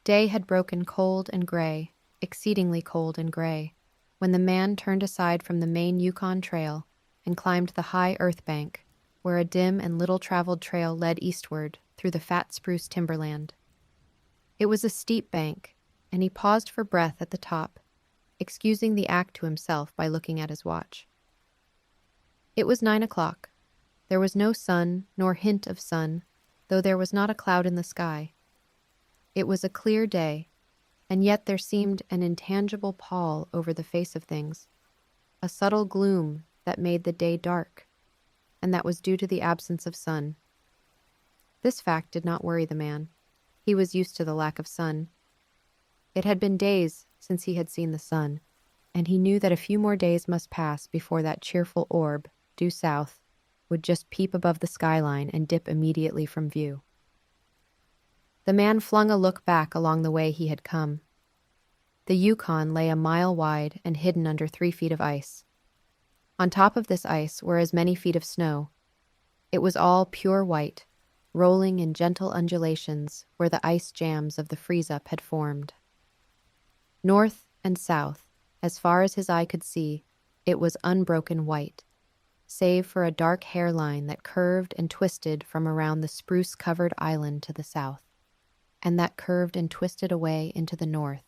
Day had broken cold and gray, exceedingly cold and gray, when the man turned aside from the main Yukon Trail and climbed the high earth bank, where a dim and little-traveled trail led eastward through the fat spruce timberland. It was a steep bank, and he paused for breath at the top, excusing the act to himself by looking at his watch. It was 9 o'clock. There was no sun, nor hint of sun, though there was not a cloud in the sky. It was a clear day, and yet there seemed an intangible pall over the face of things, a subtle gloom that made the day dark, and that was due to the absence of sun. This fact did not worry the man. He was used to the lack of sun. It had been days since he had seen the sun, and he knew that a few more days must pass before that cheerful orb, due south, would just peep above the skyline and dip immediately from view. The man flung a look back along the way he had come. The Yukon lay a mile wide and hidden under 3 feet of ice. On top of this ice were as many feet of snow. It was all pure white, rolling in gentle undulations where the ice jams of the freeze-up had formed. North and south, as far as his eye could see, it was unbroken white, save for a dark hairline that curved and twisted from around the spruce-covered island to the south, and that curved and twisted away into the north,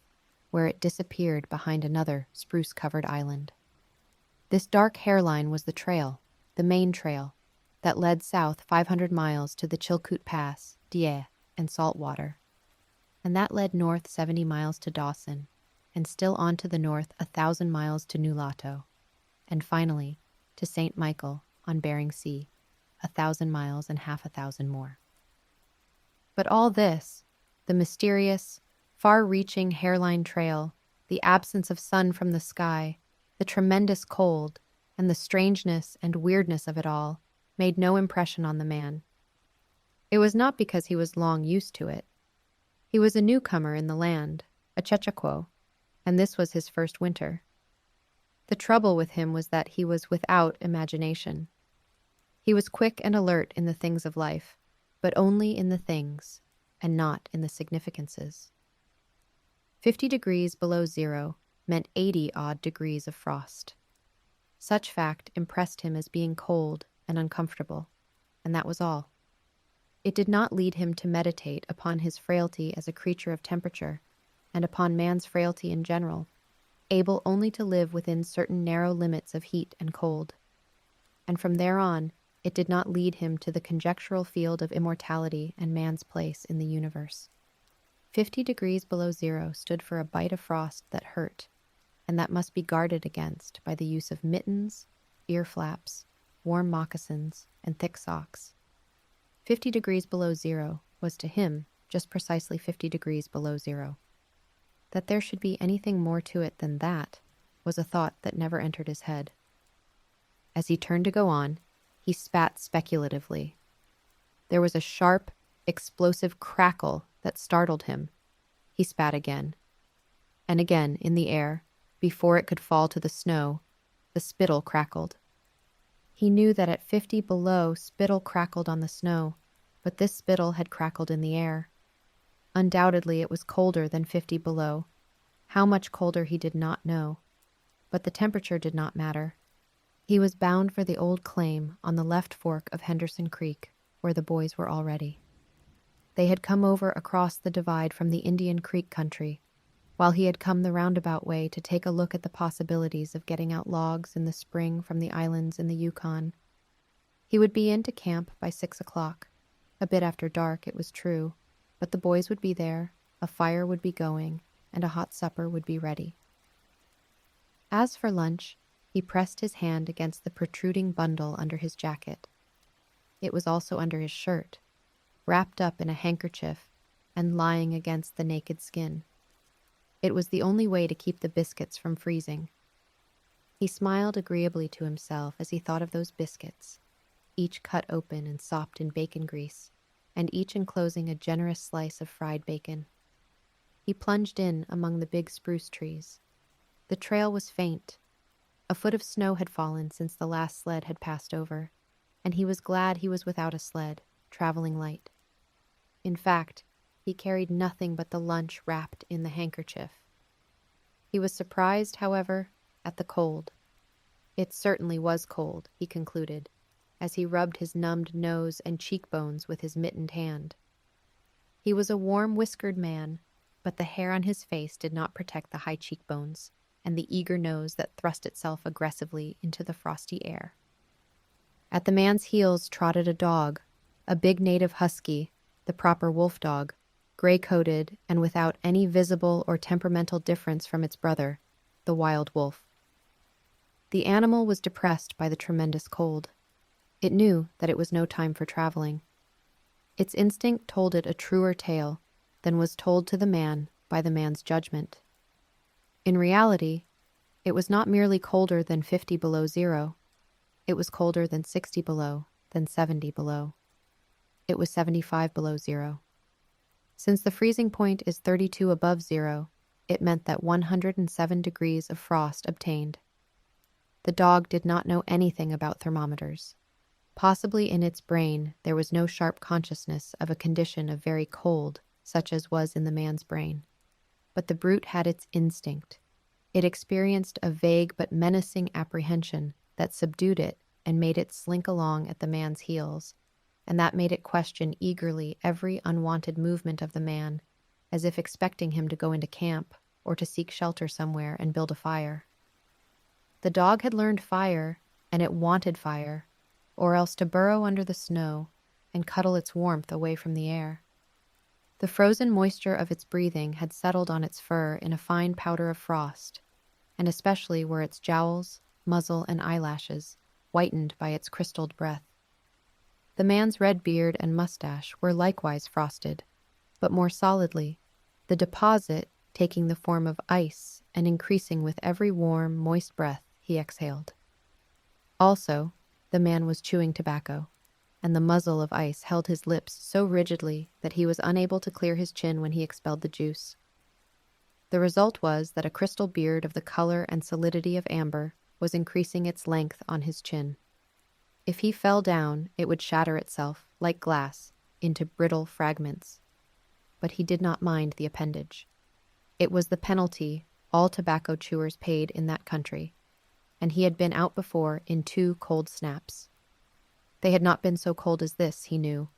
where it disappeared behind another spruce-covered island. This dark hairline was the trail, the main trail, that led south 500 miles to the Chilkoot Pass, Die, and Saltwater, and that led north 70 miles to Dawson, and still on to the north 1,000 miles to Nulato, and finally to St. Michael on Bering Sea, 1,000 miles and half 1,000 more. But all this, the mysterious, far-reaching hairline trail, the absence of sun from the sky, the tremendous cold, and the strangeness and weirdness of it all, made no impression on the man. It was not because he was long used to it. He was a newcomer in the land, a Chechaquo, and this was his first winter. The trouble with him was that he was without imagination. He was quick and alert in the things of life, but only in the things, and not in the significances. 50 degrees below zero meant 80-odd degrees of frost. Such fact impressed him as being cold and uncomfortable, and that was all. It did not lead him to meditate upon his frailty as a creature of temperature, and upon man's frailty in general, able only to live within certain narrow limits of heat and cold. And from there on, it did not lead him to the conjectural field of immortality and man's place in the universe. 50 degrees below zero stood for a bite of frost that hurt, and that must be guarded against by the use of mittens, ear flaps, warm moccasins, and thick socks. 50 degrees below zero was to him just precisely 50 degrees below zero. That there should be anything more to it than that was a thought that never entered his head. As he turned to go on, he spat speculatively. There was a sharp, explosive crackle that startled him. He spat again. And again, in the air, before it could fall to the snow, the spittle crackled. He knew that at 50 below, spittle crackled on the snow, but this spittle had crackled in the air. Undoubtedly, it was colder than 50 below. How much colder he did not know, but the temperature did not matter. He was bound for the old claim on the left fork of Henderson Creek, where the boys were already. They had come over across the divide from the Indian Creek country, while he had come the roundabout way to take a look at the possibilities of getting out logs in the spring from the islands in the Yukon. He would be into camp by 6 o'clock. A bit after dark, it was true, but the boys would be there, a fire would be going, and a hot supper would be ready. As for lunch, he pressed his hand against the protruding bundle under his jacket. It was also under his shirt, wrapped up in a handkerchief and lying against the naked skin. It was the only way to keep the biscuits from freezing. He smiled agreeably to himself as he thought of those biscuits, each cut open and sopped in bacon grease, and each enclosing a generous slice of fried bacon. He plunged in among the big spruce trees. The trail was faint. A foot of snow had fallen since the last sled had passed over, and he was glad he was without a sled, traveling light. In fact, he carried nothing but the lunch wrapped in the handkerchief. He was surprised, however, at the cold. It certainly was cold, he concluded, as he rubbed his numbed nose and cheekbones with his mittened hand. He was a warm, whiskered man, but the hair on his face did not protect the high cheekbones and the eager nose that thrust itself aggressively into the frosty air. At the man's heels trotted a dog, a big native husky, the proper wolf dog, gray-coated and without any visible or temperamental difference from its brother, the wild wolf. The animal was depressed by the tremendous cold. It knew that it was no time for traveling. Its instinct told it a truer tale than was told to the man by the man's judgment. In reality, it was not merely colder than 50 below zero. It was colder than 60 below, than 70 below. It was 75 below zero. Since the freezing point is 32 above zero, it meant that 107 degrees of frost obtained. The dog did not know anything about thermometers. Possibly in its brain there was no sharp consciousness of a condition of very cold, such as was in the man's brain. But the brute had its instinct. It experienced a vague but menacing apprehension that subdued it and made it slink along at the man's heels, and that made it question eagerly every unwanted movement of the man, as if expecting him to go into camp or to seek shelter somewhere and build a fire. The dog had learned fire, and it wanted fire, or else to burrow under the snow and cuddle its warmth away from the air. The frozen moisture of its breathing had settled on its fur in a fine powder of frost, and especially were its jowls, muzzle, and eyelashes, whitened by its crystalled breath. The man's red beard and mustache were likewise frosted, but more solidly, the deposit taking the form of ice and increasing with every warm, moist breath he exhaled. Also, the man was chewing tobacco, and the muzzle of ice held his lips so rigidly that he was unable to clear his chin when he expelled the juice. The result was that a crystal beard of the color and solidity of amber was increasing its length on his chin. If he fell down, it would shatter itself, like glass, into brittle fragments. But he did not mind the appendage. It was the penalty all tobacco chewers paid in that country, and he had been out before in 2 cold snaps. They had not been so cold as this, he knew,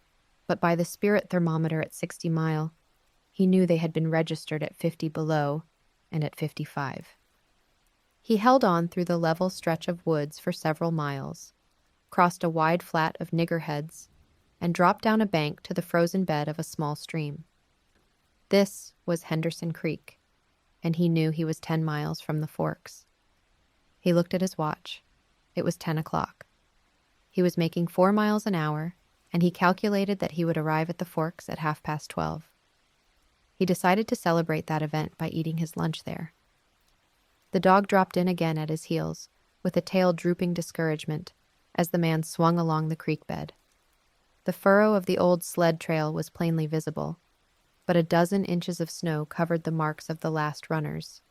but by the spirit thermometer at 60 mile, he knew they had been registered at 50 below and at 55. He held on through the level stretch of woods for several miles, crossed a wide flat of niggerheads, and dropped down a bank to the frozen bed of a small stream. This was Henderson Creek, and he knew he was 10 miles from the forks. He looked at his watch. It was 10 o'clock. He was making 4 miles an hour, and he calculated that he would arrive at the forks at 12:30. He decided to celebrate that event by eating his lunch there. The dog dropped in again at his heels, with a tail drooping discouragement, as the man swung along the creek bed. The furrow of the old sled trail was plainly visible, but a dozen inches of snow covered the marks of the last runners.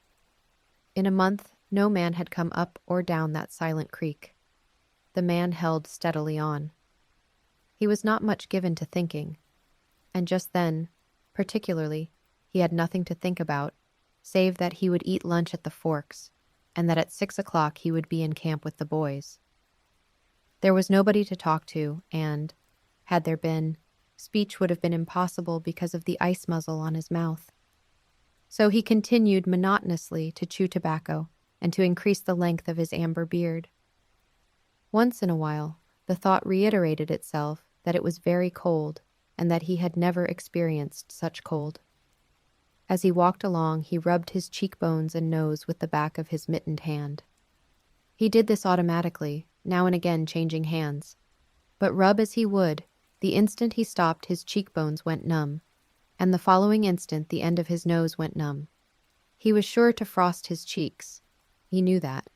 In a month, no man had come up or down that silent creek. The man held steadily on. He was not much given to thinking, and just then, particularly, he had nothing to think about, save that he would eat lunch at the forks, and that at 6 o'clock he would be in camp with the boys. There was nobody to talk to, and, had there been, speech would have been impossible because of the ice muzzle on his mouth. So he continued monotonously to chew tobacco and to increase the length of his amber beard. Once in a while, the thought reiterated itself that it was very cold and that he had never experienced such cold. As he walked along, he rubbed his cheekbones and nose with the back of his mittened hand. He did this automatically, now and again changing hands. But rub as he would, the instant he stopped his cheekbones went numb, and the following instant the end of his nose went numb. He was sure to frost his cheeks. He knew that,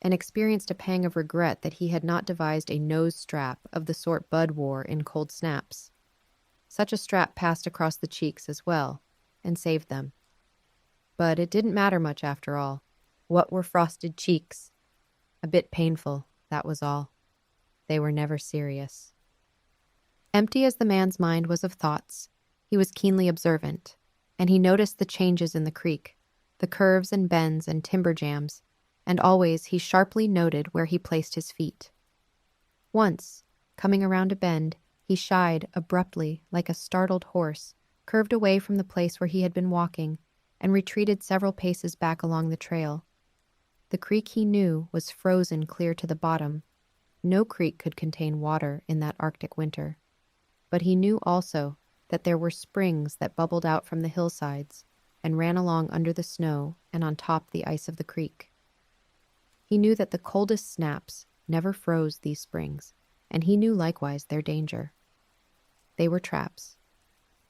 and experienced a pang of regret that he had not devised a nose strap of the sort Bud wore in cold snaps. Such a strap passed across the cheeks as well, and saved them. But it didn't matter much after all. What were frosted cheeks? A bit painful, that was all. They were never serious. Empty as the man's mind was of thoughts, He was keenly observant, and he noticed the changes in the creek, the curves and bends and timber jams, and always he sharply noted where he placed his feet. Once, coming around a bend, he shied abruptly like a startled horse, curved away from the place where he had been walking, and retreated several paces back along the trail. The creek, he knew, was frozen clear to the bottom. No creek could contain water in that Arctic winter. But he knew also that there were springs that bubbled out from the hillsides and ran along under the snow and on top the ice of the creek. He knew that the coldest snaps never froze these springs, and he knew likewise their danger. They were traps.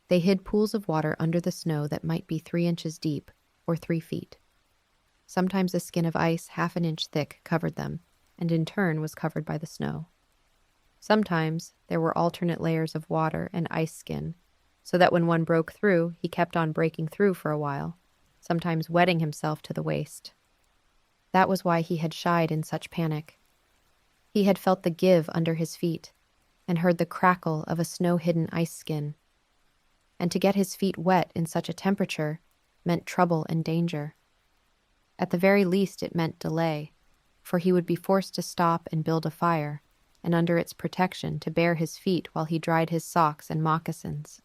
They hid pools of water under the snow that might be 3 inches deep or 3 feet. Sometimes a skin of ice half an inch thick covered them, and in turn was covered by the snow. Sometimes there were alternate layers of water and ice skin, so that when one broke through, he kept on breaking through for a while, sometimes wetting himself to the waist. That was why he had shied in such panic. He had felt the give under his feet and heard the crackle of a snow-hidden ice skin. And to get his feet wet in such a temperature meant trouble and danger. At the very least, it meant delay, for he would be forced to stop and build a fire, and under its protection to bare his feet while he dried his socks and moccasins.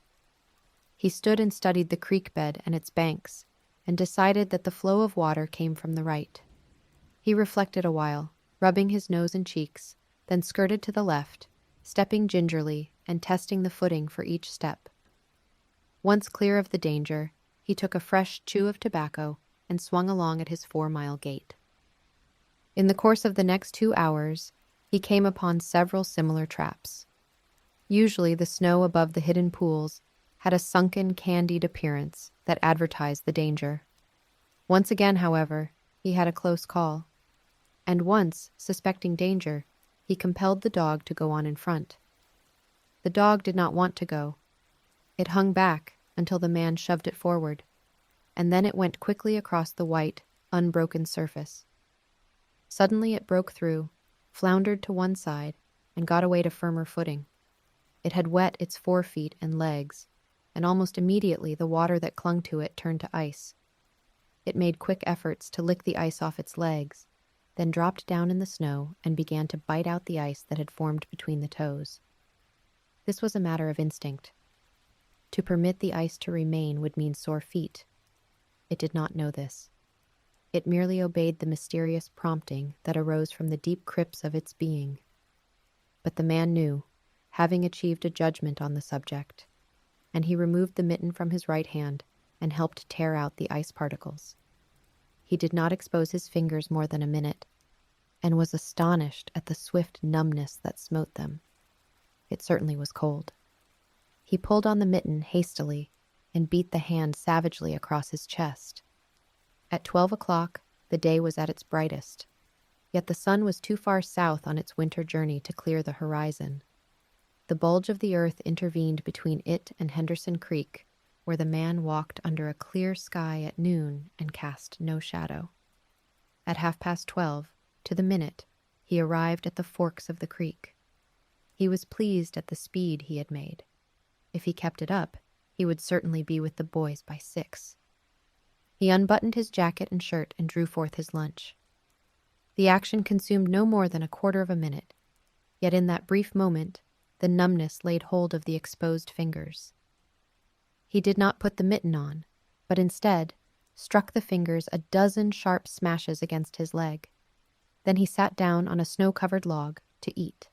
He stood and studied the creek bed and its banks, and decided that the flow of water came from the right. He reflected a while, rubbing his nose and cheeks, then skirted to the left, stepping gingerly and testing the footing for each step. Once clear of the danger, he took a fresh chew of tobacco and swung along at his 4-mile gait. In the course of the next 2 hours, he came upon several similar traps. Usually the snow above the hidden pools had a sunken, candied appearance that advertised the danger. Once again, however, he had a close call. And once, suspecting danger, he compelled the dog to go on in front. The dog did not want to go. It hung back until the man shoved it forward, and then it went quickly across the white, unbroken surface. Suddenly it broke through, floundered to one side, and got away to firmer footing. It had wet its 4 feet and legs, and almost immediately the water that clung to it turned to ice. It made quick efforts to lick the ice off its legs, then dropped down in the snow and began to bite out the ice that had formed between the toes. This was a matter of instinct. To permit the ice to remain would mean sore feet. It did not know this. It merely obeyed the mysterious prompting that arose from the deep crypts of its being. But the man knew, having achieved a judgment on the subject, and he removed the mitten from his right hand and helped tear out the ice particles. He did not expose his fingers more than a minute, and was astonished at the swift numbness that smote them. It certainly was cold. He pulled on the mitten hastily and beat the hand savagely across his chest. At 12 o'clock, the day was at its brightest, yet the sun was too far south on its winter journey to clear the horizon. The bulge of the earth intervened between it and Henderson Creek, where the man walked under a clear sky at noon and cast no shadow. At 12:30, to the minute, he arrived at the forks of the creek. He was pleased at the speed he had made. If he kept it up, he would certainly be with the boys by 6. He unbuttoned his jacket and shirt and drew forth his lunch. The action consumed no more than a quarter of a minute, yet in that brief moment, the numbness laid hold of the exposed fingers. He did not put the mitten on, but instead struck the fingers a dozen sharp smashes against his leg. Then he sat down on a snow-covered log to eat.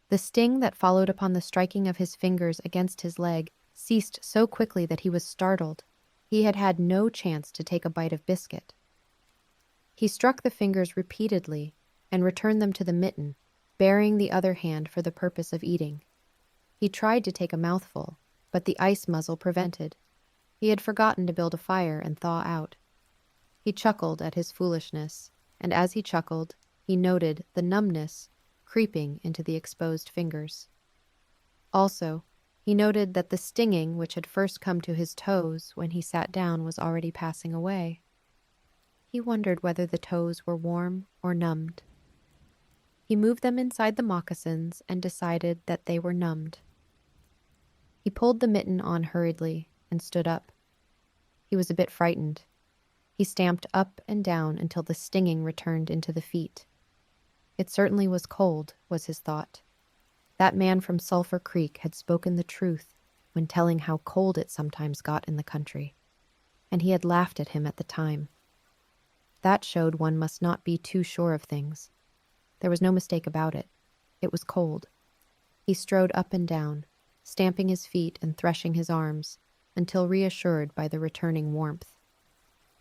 The sting that followed upon the striking of his fingers against his leg ceased so quickly that he was startled. He had had no chance to take a bite of biscuit. He struck the fingers repeatedly and returned them to the mitten, baring the other hand for the purpose of eating. He tried to take a mouthful, but the ice muzzle prevented. He had forgotten to build a fire and thaw out. He chuckled at his foolishness, and as he chuckled, he noted the numbness creeping into the exposed fingers. Also, he noted that the stinging which had first come to his toes when he sat down was already passing away. He wondered whether the toes were warm or numbed. He moved them inside the moccasins and decided that they were numbed. He pulled the mitten on hurriedly and stood up. He was a bit frightened. He stamped up and down until the stinging returned into the feet. It certainly was cold, was his thought. That man from Sulphur Creek had spoken the truth when telling how cold it sometimes got in the country, and he had laughed at him at the time. That showed one must not be too sure of things. There was no mistake about it. It was cold. He strode up and down, stamping his feet and threshing his arms, until reassured by the returning warmth.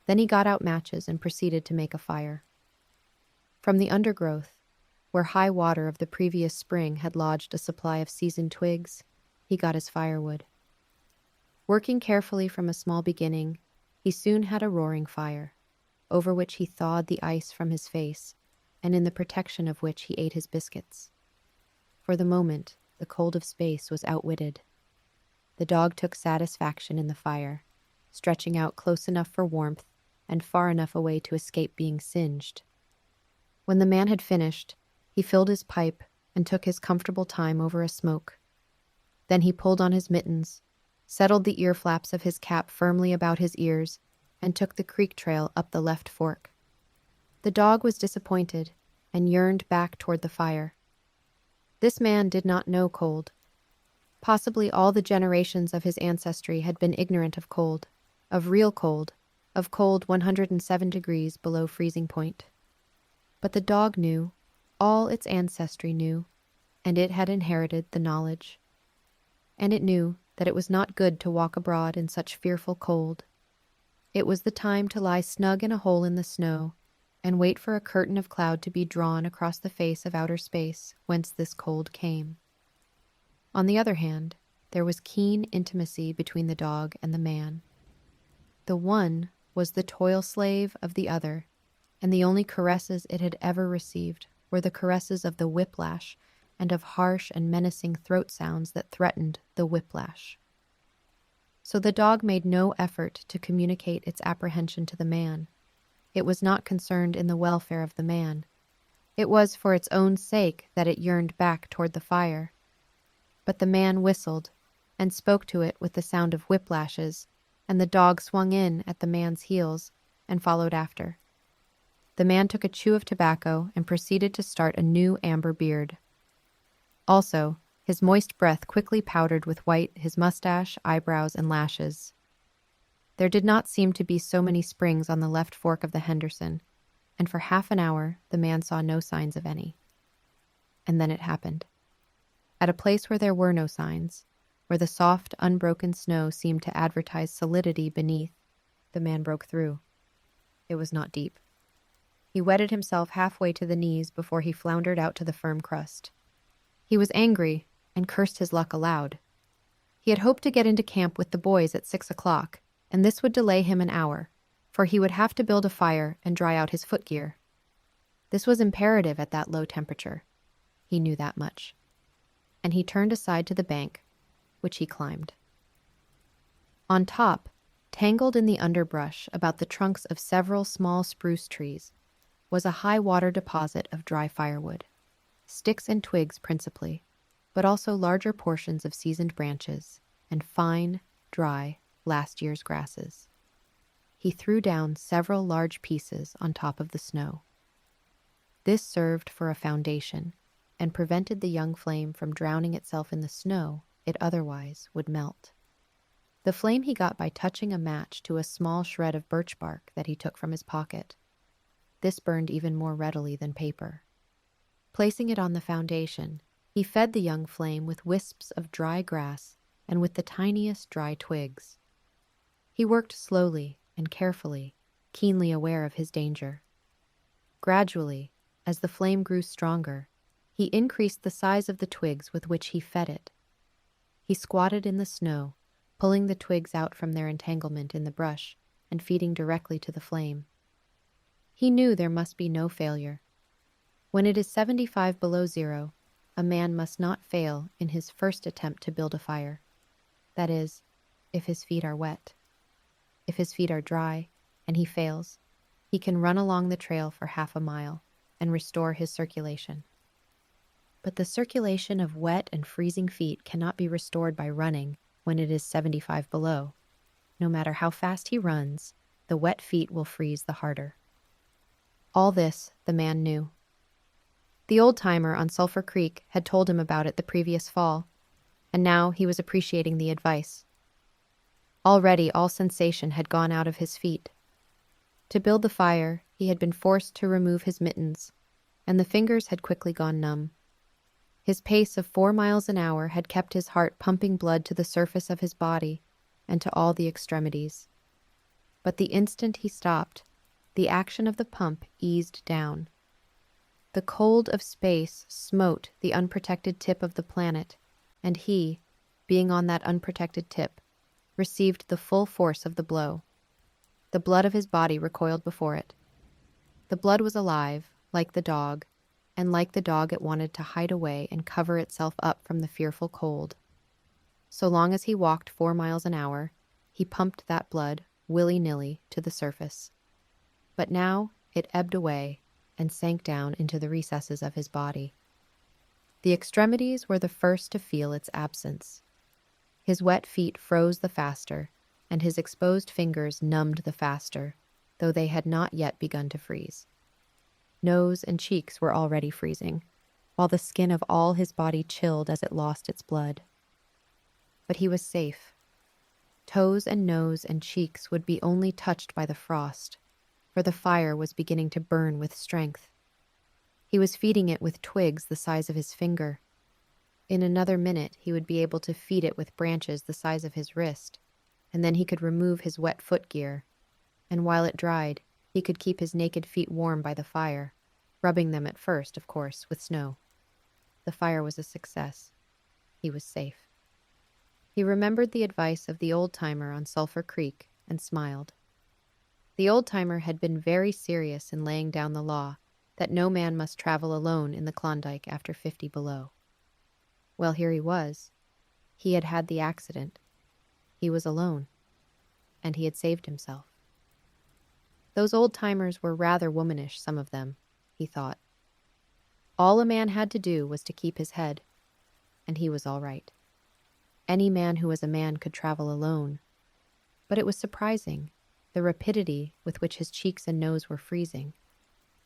Then he got out matches and proceeded to make a fire. From the undergrowth, where high water of the previous spring had lodged a supply of seasoned twigs, he got his firewood. Working carefully from a small beginning, he soon had a roaring fire, over which he thawed the ice from his face, and in the protection of which he ate his biscuits. For the moment, the cold of space was outwitted. The dog took satisfaction in the fire, stretching out close enough for warmth and far enough away to escape being singed. When the man had finished, he filled his pipe and took his comfortable time over a smoke. Then he pulled on his mittens, settled the ear flaps of his cap firmly about his ears, and took the creek trail up the left fork. The dog was disappointed and yearned back toward the fire. This man did not know cold. Possibly all the generations of his ancestry had been ignorant of cold, of real cold, of cold 107 degrees below freezing point. But the dog knew, all its ancestry knew, and it had inherited the knowledge. And it knew that it was not good to walk abroad in such fearful cold. It was the time to lie snug in a hole in the snow and wait for a curtain of cloud to be drawn across the face of outer space whence this cold came. On the other hand, there was keen intimacy between the dog and the man. The one was the toil slave of the other, and the only caresses it had ever received were the caresses of the whiplash and of harsh and menacing throat sounds that threatened the whiplash. So the dog made no effort to communicate its apprehension to the man. It was not concerned in the welfare of the man. It was for its own sake that it yearned back toward the fire. But the man whistled and spoke to it with the sound of whiplashes, and the dog swung in at the man's heels and followed after. The man took a chew of tobacco and proceeded to start a new amber beard. Also, his moist breath quickly powdered with white his mustache, eyebrows, and lashes. There did not seem to be so many springs on the left fork of the Henderson, and for half an hour the man saw no signs of any. And then it happened. At a place where there were no signs, where the soft, unbroken snow seemed to advertise solidity beneath, the man broke through. It was not deep. He wetted himself halfway to the knees before he floundered out to the firm crust. He was angry and cursed his luck aloud. He had hoped to get into camp with the boys at 6 o'clock, and this would delay him an hour, for he would have to build a fire and dry out his footgear. This was imperative at that low temperature. He knew that much. And he turned aside to the bank, which he climbed. On top, tangled in the underbrush about the trunks of several small spruce trees, was a high-water deposit of dry firewood, sticks and twigs principally, but also larger portions of seasoned branches and fine, dry, last year's grasses. He threw down several large pieces on top of the snow. This served for a foundation and prevented the young flame from drowning itself in the snow it otherwise would melt. The flame he got by touching a match to a small shred of birch bark that he took from his pocket. This burned even more readily than paper. Placing it on the foundation, he fed the young flame with wisps of dry grass and with the tiniest dry twigs. He worked slowly and carefully, keenly aware of his danger. Gradually, as the flame grew stronger, he increased the size of the twigs with which he fed it. He squatted in the snow, pulling the twigs out from their entanglement in the brush and feeding directly to the flame. He knew there must be no failure. When it is 75 below zero, a man must not fail in his first attempt to build a fire. That is, if his feet are wet. If his feet are dry, and he fails, he can run along the trail for half a mile and restore his circulation. But the circulation of wet and freezing feet cannot be restored by running, when it is 75 below. No matter how fast he runs, the wet feet will freeze the harder. All this the man knew. The old-timer on Sulphur Creek had told him about it the previous fall, and now he was appreciating the advice. Already all sensation had gone out of his feet. To build the fire, he had been forced to remove his mittens, and the fingers had quickly gone numb. His pace of 4 miles an hour had kept his heart pumping blood to the surface of his body and to all the extremities. But the instant he stopped, the action of the pump eased down. The cold of space smote the unprotected tip of the planet, and he, being on that unprotected tip, received the full force of the blow. The blood of his body recoiled before it. The blood was alive, like the dog, and like the dog it wanted to hide away and cover itself up from the fearful cold. So long as he walked 4 miles an hour, he pumped that blood, willy-nilly, to the surface. But now it ebbed away and sank down into the recesses of his body. The extremities were the first to feel its absence. His wet feet froze the faster, and his exposed fingers numbed the faster, though they had not yet begun to freeze. Nose and cheeks were already freezing, while the skin of all his body chilled as it lost its blood. But he was safe. Toes and nose and cheeks would be only touched by the frost, for the fire was beginning to burn with strength. He was feeding it with twigs the size of his finger. In another minute he would be able to feed it with branches the size of his wrist, and then he could remove his wet footgear, and while it dried, he could keep his naked feet warm by the fire, rubbing them at first, of course, with snow. The fire was a success. He was safe. He remembered the advice of the old-timer on Sulphur Creek and smiled. The old-timer had been very serious in laying down the law that no man must travel alone in the Klondike after 50 below. Well, here he was. He had had the accident. He was alone. And he had saved himself. Those old-timers were rather womanish, some of them, he thought. All a man had to do was to keep his head, and he was all right. Any man who was a man could travel alone. But it was surprising, the rapidity with which his cheeks and nose were freezing,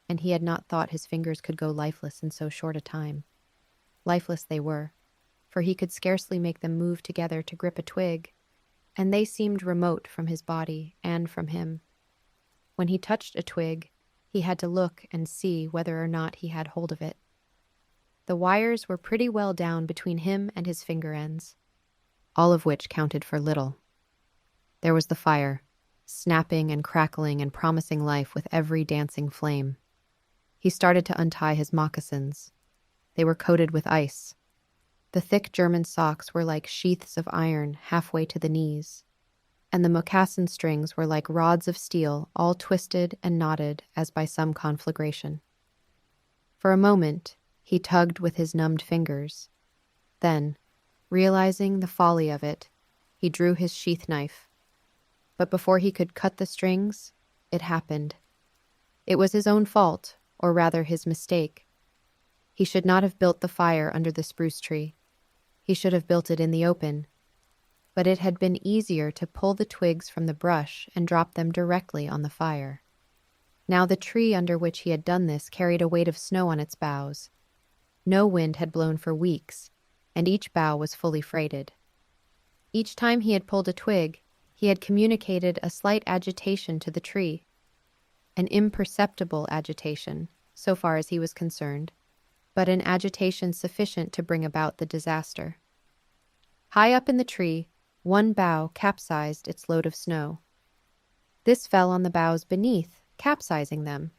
and he had not thought his fingers could go lifeless in so short a time. Lifeless they were, for he could scarcely make them move together to grip a twig, and they seemed remote from his body and from him. When he touched a twig, he had to look and see whether or not he had hold of it. The wires were pretty well down between him and his finger ends, all of which counted for little. There was the fire, snapping and crackling and promising life with every dancing flame. He started to untie his moccasins. They were coated with ice. The thick German socks were like sheaths of iron halfway to the knees, and the moccasin strings were like rods of steel, all twisted and knotted as by some conflagration. For a moment, he tugged with his numbed fingers. Then, realizing the folly of it, he drew his sheath knife. But before he could cut the strings, it happened. It was his own fault, or rather his mistake. He should not have built the fire under the spruce tree. He should have built it in the open. But it had been easier to pull the twigs from the brush and drop them directly on the fire. Now the tree under which he had done this carried a weight of snow on its boughs. No wind had blown for weeks, and each bough was fully freighted. Each time he had pulled a twig, he had communicated a slight agitation to the tree, an imperceptible agitation, so far as he was concerned, but an agitation sufficient to bring about the disaster. High up in the tree, one bough capsized its load of snow. This fell on the boughs beneath, capsizing them.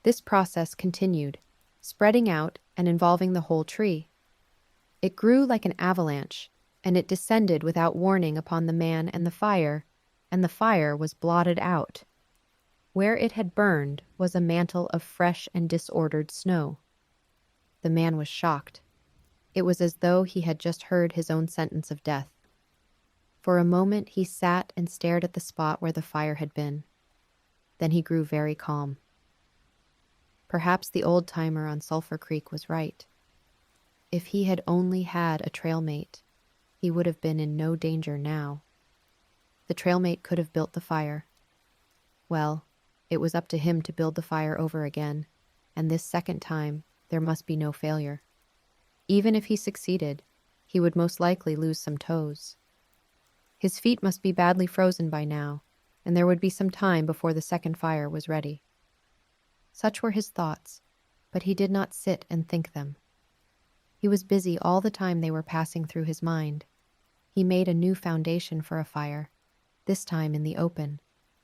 This process continued, spreading out and involving the whole tree. It grew like an avalanche, and it descended without warning upon the man and the fire was blotted out. Where it had burned was a mantle of fresh and disordered snow. The man was shocked. It was as though he had just heard his own sentence of death. For a moment he sat and stared at the spot where the fire had been. Then he grew very calm. Perhaps the old-timer on Sulphur Creek was right. If he had only had a trail mate, he would have been in no danger now. The trailmate could have built the fire. Well, it was up to him to build the fire over again, and this second time there must be no failure. Even if he succeeded, he would most likely lose some toes. His feet must be badly frozen by now, and there would be some time before the second fire was ready. Such were his thoughts, but he did not sit and think them. He was busy all the time they were passing through his mind. He made a new foundation for a fire, this time in the open,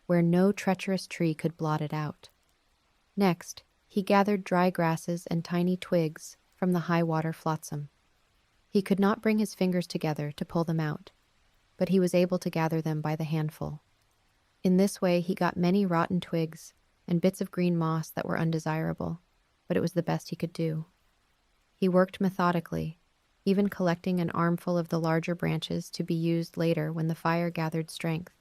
where no treacherous tree could blot it out. Next, he gathered dry grasses and tiny twigs from the high-water flotsam. He could not bring his fingers together to pull them out, but he was able to gather them by the handful. In this way he got many rotten twigs and bits of green moss that were undesirable, but it was the best he could do. He worked methodically, even collecting an armful of the larger branches to be used later when the fire gathered strength.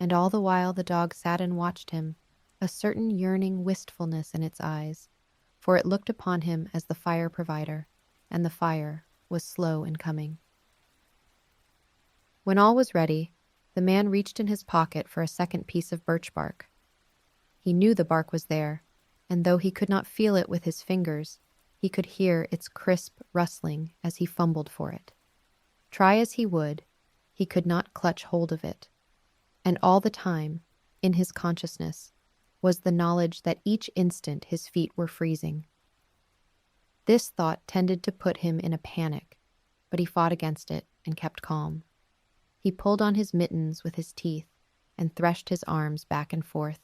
And all the while the dog sat and watched him, a certain yearning wistfulness in its eyes, for it looked upon him as the fire provider, and the fire was slow in coming. When all was ready, the man reached in his pocket for a second piece of birch bark. He knew the bark was there, and though he could not feel it with his fingers, he could hear its crisp rustling as he fumbled for it. Try as he would, he could not clutch hold of it. And all the time, in his consciousness, was the knowledge that each instant his feet were freezing. This thought tended to put him in a panic, but he fought against it and kept calm. He pulled on his mittens with his teeth and threshed his arms back and forth,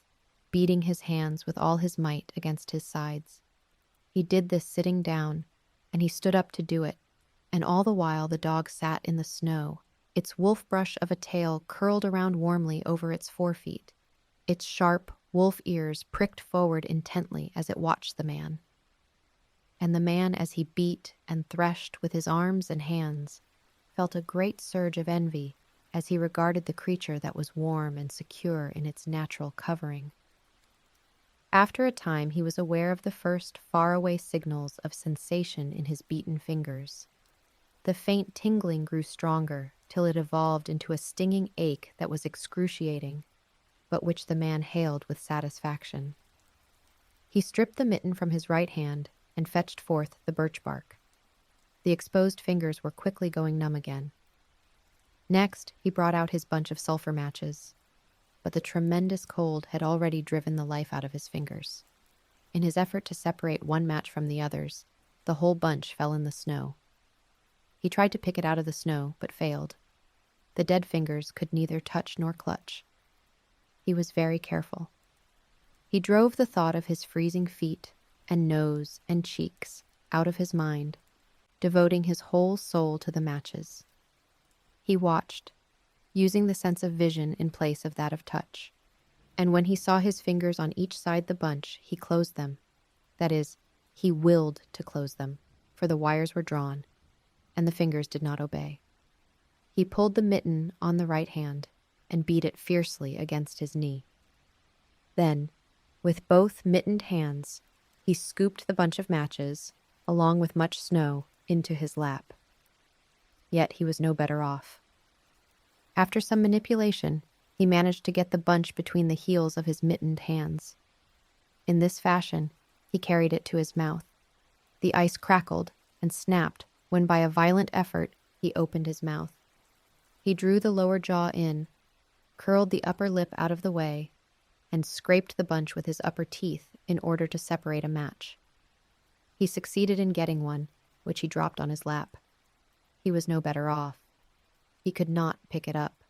beating his hands with all his might against his sides. He did this sitting down, and he stood up to do it, and all the while the dog sat in the snow, its wolf brush of a tail curled around warmly over its forefeet, its sharp wolf ears pricked forward intently as it watched the man. And the man, as he beat and threshed with his arms and hands, felt a great surge of envy as he regarded the creature that was warm and secure in its natural covering. After a time he was aware of the first faraway signals of sensation in his beaten fingers. The faint tingling grew stronger till it evolved into a stinging ache that was excruciating, but which the man hailed with satisfaction. He stripped the mitten from his right hand and fetched forth the birch bark. The exposed fingers were quickly going numb again. Next, he brought out his bunch of sulfur matches, but the tremendous cold had already driven the life out of his fingers. In his effort to separate one match from the others, the whole bunch fell in the snow. He tried to pick it out of the snow, but failed. The dead fingers could neither touch nor clutch. He was very careful. He drove the thought of his freezing feet and nose and cheeks out of his mind, devoting his whole soul to the matches. He watched, using the sense of vision in place of that of touch, and when he saw his fingers on each side the bunch, he closed them. That is, he willed to close them, for the wires were drawn, and the fingers did not obey. He pulled the mitten on the right hand and beat it fiercely against his knee. Then, with both mittened hands, he scooped the bunch of matches, along with much snow, into his lap. Yet he was no better off. After some manipulation, he managed to get the bunch between the heels of his mittened hands. In this fashion, he carried it to his mouth. The ice crackled and snapped when by a violent effort he opened his mouth. He drew the lower jaw in, curled the upper lip out of the way, and scraped the bunch with his upper teeth in order to separate a match. He succeeded in getting one, which he dropped on his lap. He was no better off. He could not pick it up.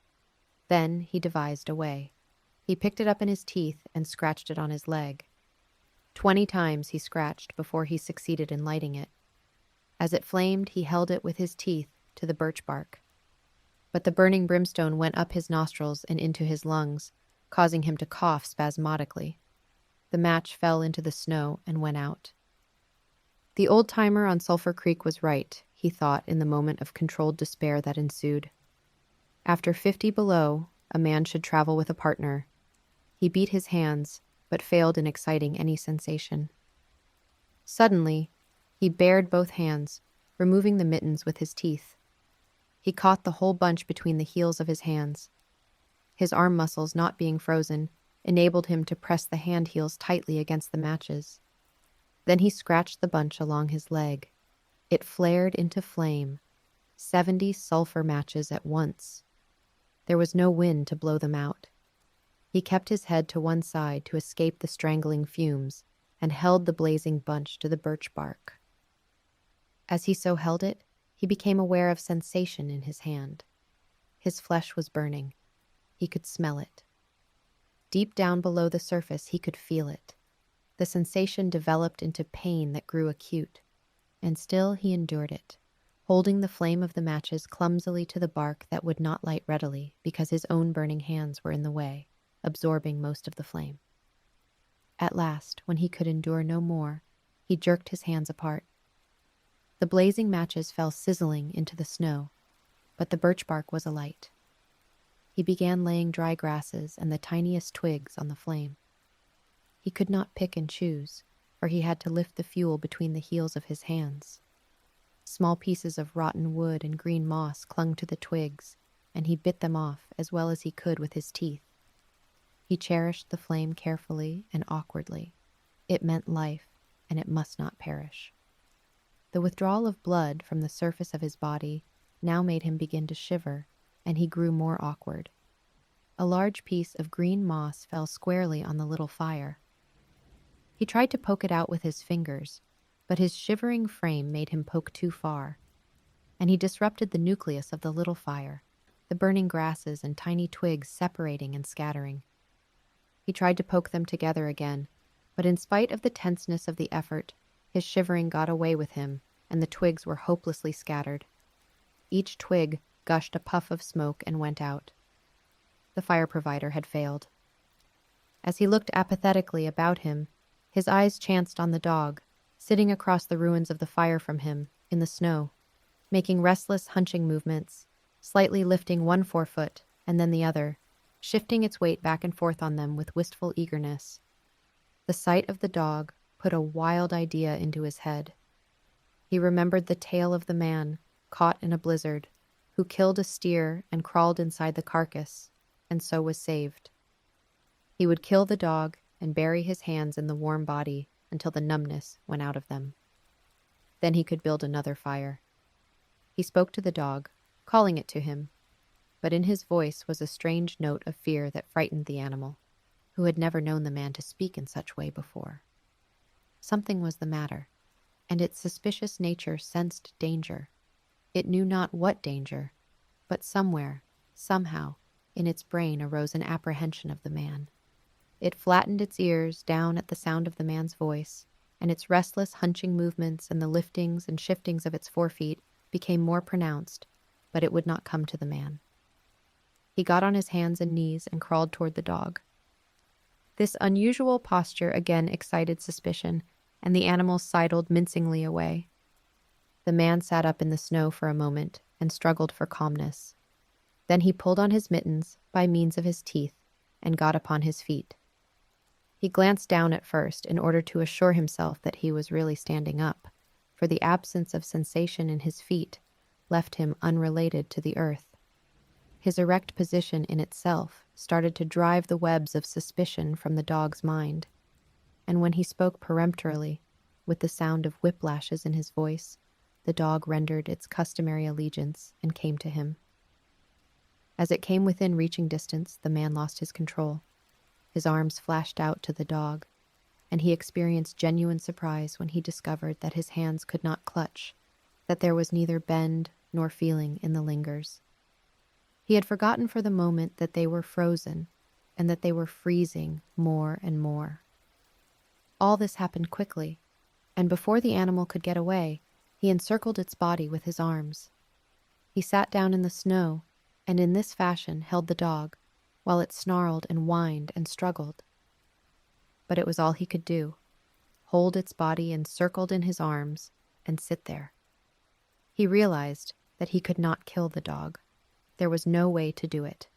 Then he devised a way. He picked it up in his teeth and scratched it on his leg. 20 times he scratched before he succeeded in lighting it. As it flamed, he held it with his teeth to the birch bark. But the burning brimstone went up his nostrils and into his lungs, causing him to cough spasmodically. The match fell into the snow and went out. The old-timer on Sulphur Creek was right, he thought in the moment of controlled despair that ensued. After 50 below, a man should travel with a partner. He beat his hands, but failed in exciting any sensation. Suddenly, he bared both hands, removing the mittens with his teeth. He caught the whole bunch between the heels of his hands. His arm muscles, not being frozen, enabled him to press the hand heels tightly against the matches. Then he scratched the bunch along his leg. It flared into flame, 70 sulfur matches at once. There was no wind to blow them out. He kept his head to one side to escape the strangling fumes and held the blazing bunch to the birch bark. As he so held it, he became aware of sensation in his hand. His flesh was burning. He could smell it. Deep down below the surface, he could feel it. The sensation developed into pain that grew acute, and still he endured it, holding the flame of the matches clumsily to the bark that would not light readily because his own burning hands were in the way, absorbing most of the flame. At last, when he could endure no more, he jerked his hands apart. The blazing matches fell sizzling into the snow, but the birch bark was alight. He began laying dry grasses and the tiniest twigs on the flame. He could not pick and choose, for he had to lift the fuel between the heels of his hands. Small pieces of rotten wood and green moss clung to the twigs, and he bit them off as well as he could with his teeth. He cherished the flame carefully and awkwardly. It meant life, and it must not perish. The withdrawal of blood from the surface of his body now made him begin to shiver, and he grew more awkward. A large piece of green moss fell squarely on the little fire. He tried to poke it out with his fingers, but his shivering frame made him poke too far, and he disrupted the nucleus of the little fire, the burning grasses and tiny twigs separating and scattering. He tried to poke them together again, but in spite of the tenseness of the effort, his shivering got away with him, and the twigs were hopelessly scattered. Each twig gushed a puff of smoke and went out. The fire provider had failed. As he looked apathetically about him, his eyes chanced on the dog, sitting across the ruins of the fire from him, in the snow, making restless hunching movements, slightly lifting one forefoot and then the other, shifting its weight back and forth on them with wistful eagerness. The sight of the dog put a wild idea into his head. He remembered the tale of the man, caught in a blizzard, who killed a steer and crawled inside the carcass, and so was saved. He would kill the dog and bury his hands in the warm body until the numbness went out of them. Then he could build another fire. He spoke to the dog, calling it to him, but in his voice was a strange note of fear that frightened the animal, who had never known the man to speak in such way before. Something was the matter, and its suspicious nature sensed danger. It knew not what danger, but somewhere, somehow, in its brain arose an apprehension of the man. It flattened its ears down at the sound of the man's voice, and its restless hunching movements and the liftings and shiftings of its forefeet became more pronounced, but it would not come to the man. He got on his hands and knees and crawled toward the dog. This unusual posture again excited suspicion, and the animal sidled mincingly away. The man sat up in the snow for a moment and struggled for calmness. Then he pulled on his mittens by means of his teeth and got upon his feet. He glanced down at first in order to assure himself that he was really standing up, for the absence of sensation in his feet left him unrelated to the earth. His erect position in itself started to drive the webs of suspicion from the dog's mind, and when he spoke peremptorily, with the sound of whiplashes in his voice, the dog rendered its customary allegiance and came to him. As it came within reaching distance, the man lost his control. His arms flashed out to the dog, and he experienced genuine surprise when he discovered that his hands could not clutch, that there was neither bend nor feeling in the lingers. He had forgotten for the moment that they were frozen, and that they were freezing more and more. All this happened quickly, and before the animal could get away, he encircled its body with his arms. He sat down in the snow, and in this fashion held the dog, while it snarled and whined and struggled. But it was all he could do, hold its body encircled in his arms and sit there. He realized that he could not kill the dog. There was no way to do it.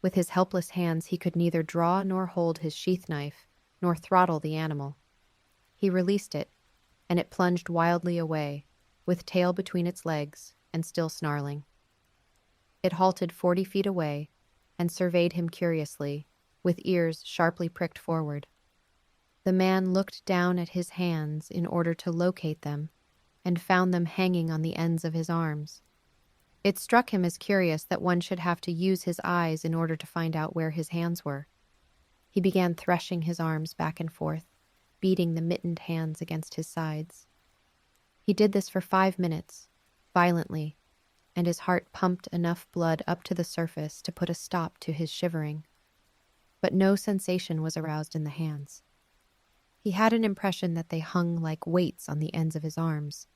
With his helpless hands he could neither draw nor hold his sheath knife, nor throttle the animal. He released it, and it plunged wildly away, with tail between its legs and still snarling. It halted 40 feet away and surveyed him curiously, with ears sharply pricked forward. The man looked down at his hands in order to locate them and found them hanging on the ends of his arms. It struck him as curious that one should have to use his eyes in order to find out where his hands were. He began threshing his arms back and forth, beating the mittened hands against his sides. He did this for 5 minutes, violently, and his heart pumped enough blood up to the surface to put a stop to his shivering. But no sensation was aroused in the hands. He had an impression that they hung like weights on the ends of his arms,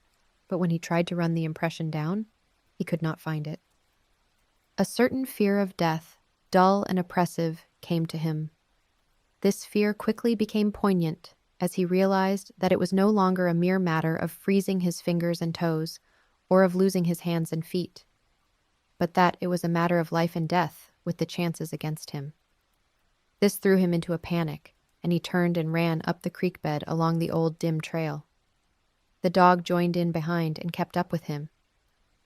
but when he tried to run the impression down, he could not find it. A certain fear of death, dull and oppressive, came to him. This fear quickly became poignant as he realized that it was no longer a mere matter of freezing his fingers and toes or of losing his hands and feet, but that it was a matter of life and death with the chances against him. This threw him into a panic, and he turned and ran up the creek bed along the old dim trail. The dog joined in behind and kept up with him.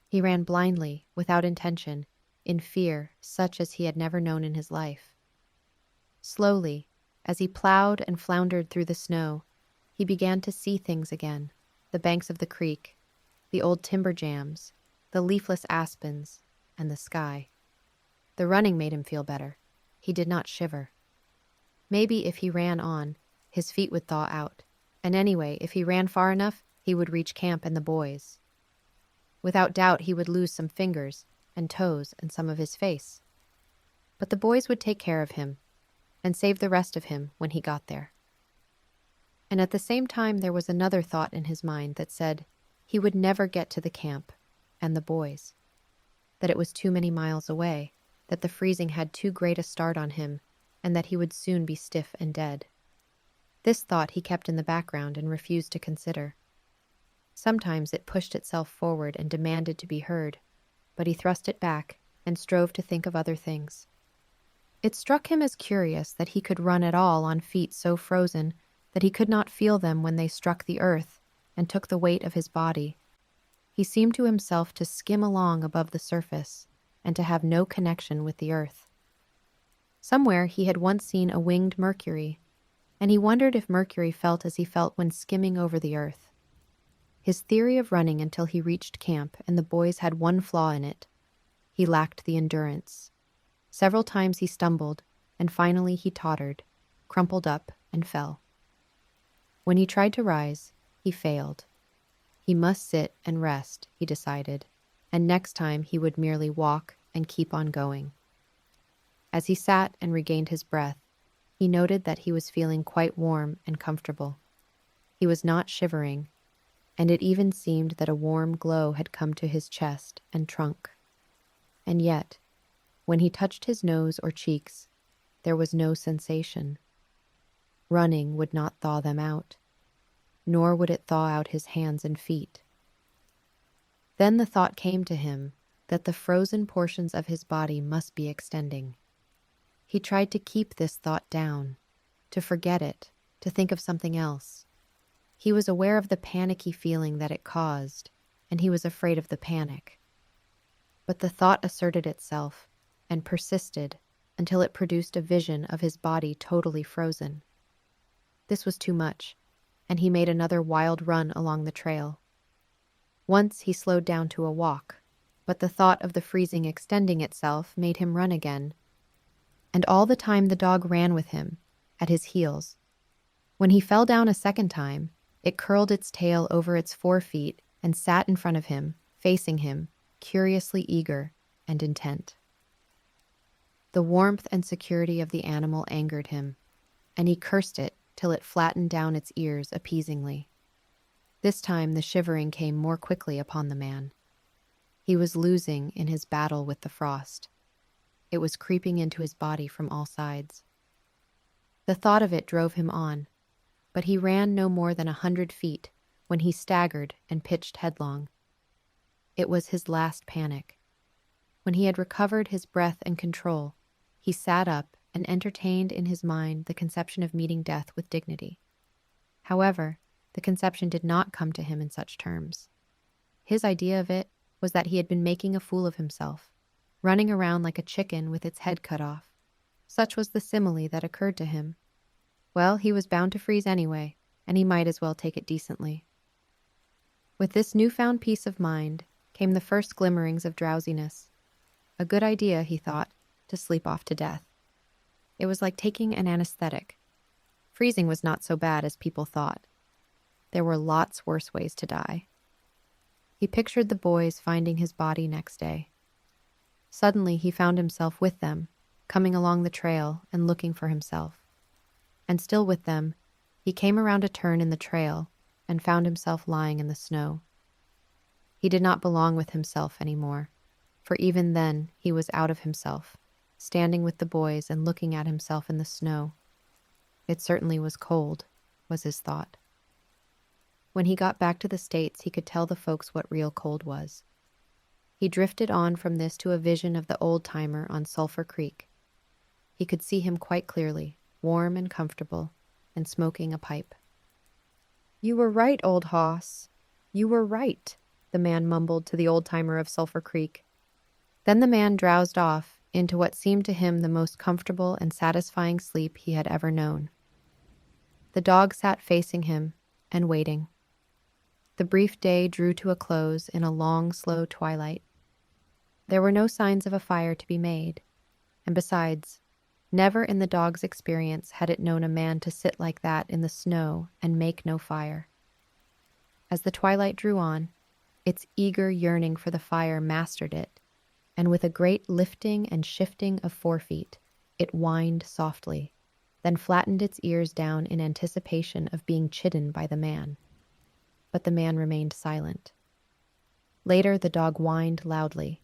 He ran blindly, without intention, in fear such as he had never known in his life. Slowly, as he plowed and floundered through the snow, he began to see things again, the banks of the creek, the old timber jams, the leafless aspens, and the sky. The running made him feel better. He did not shiver. Maybe if he ran on, his feet would thaw out, and anyway, if he ran far enough, he would reach camp and the boys. Without doubt, he would lose some fingers and toes and some of his face. But the boys would take care of him and save the rest of him when he got there. And at the same time, there was another thought in his mind that said he would never get to the camp and the boys, that it was too many miles away, that the freezing had too great a start on him, and that he would soon be stiff and dead. This thought he kept in the background and refused to consider. Sometimes it pushed itself forward and demanded to be heard, but he thrust it back and strove to think of other things. It struck him as curious that he could run at all on feet so frozen that he could not feel them when they struck the earth and took the weight of his body. He seemed to himself to skim along above the surface and to have no connection with the earth. Somewhere he had once seen a winged Mercury, and he wondered if Mercury felt as he felt when skimming over the earth. His theory of running until he reached camp and the boys had one flaw in it. He lacked the endurance. Several times he stumbled, and finally he tottered, crumpled up, and fell. When he tried to rise, he failed. He must sit and rest, he decided, and next time he would merely walk and keep on going. As he sat and regained his breath, he noted that he was feeling quite warm and comfortable. He was not shivering, and it even seemed that a warm glow had come to his chest and trunk. And yet, when he touched his nose or cheeks, there was no sensation. Running would not thaw them out, nor would it thaw out his hands and feet. Then the thought came to him that the frozen portions of his body must be extending. He tried to keep this thought down, to forget it, to think of something else. He was aware of the panicky feeling that it caused, and he was afraid of the panic. But the thought asserted itself and persisted until it produced a vision of his body totally frozen. This was too much, and he made another wild run along the trail. Once he slowed down to a walk, but the thought of the freezing extending itself made him run again. And all the time the dog ran with him, at his heels. When he fell down a second time, it curled its tail over its 4 feet and sat in front of him, facing him, curiously eager and intent. The warmth and security of the animal angered him, and he cursed it till it flattened down its ears appeasingly. This time the shivering came more quickly upon the man. He was losing in his battle with the frost. It was creeping into his body from all sides. The thought of it drove him on, but he ran no more than 100 feet when he staggered and pitched headlong. It was his last panic. When he had recovered his breath and control, he sat up and entertained in his mind the conception of meeting death with dignity. However, the conception did not come to him in such terms. His idea of it was that he had been making a fool of himself, running around like a chicken with its head cut off. Such was the simile that occurred to him. Well, he was bound to freeze anyway, and he might as well take it decently. With this newfound peace of mind came the first glimmerings of drowsiness. A good idea, he thought, to sleep off to death. It was like taking an anesthetic. Freezing was not so bad as people thought. There were lots worse ways to die. He pictured the boys finding his body next day. Suddenly he found himself with them, coming along the trail and looking for himself. And still with them, he came around a turn in the trail and found himself lying in the snow. He did not belong with himself anymore, for even then he was out of himself, standing with the boys and looking at himself in the snow. It certainly was cold, was his thought. When he got back to the States, he could tell the folks what real cold was. He drifted on from this to a vision of the old-timer on Sulphur Creek. He could see him quite clearly, warm and comfortable, and smoking a pipe. "You were right, old hoss. You were right," the man mumbled to the old-timer of Sulphur Creek. Then the man drowsed off into what seemed to him the most comfortable and satisfying sleep he had ever known. The dog sat facing him and waiting. The brief day drew to a close in a long, slow twilight. There were no signs of a fire to be made, and besides, never in the dog's experience had it known a man to sit like that in the snow and make no fire. As the twilight drew on, its eager yearning for the fire mastered it, and with a great lifting and shifting of forefeet, it whined softly, then flattened its ears down in anticipation of being chidden by the man. But the man remained silent. Later the dog whined loudly,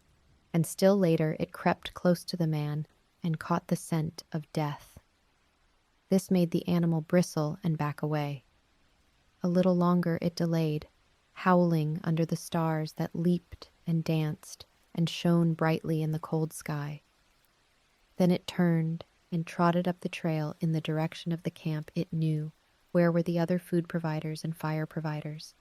and still later it crept close to the man and caught the scent of death. This made the animal bristle and back away. A little longer it delayed, howling under the stars that leaped and danced and shone brightly in the cold sky. Then it turned and trotted up the trail in the direction of the camp it knew, where were the other food providers and fire providers.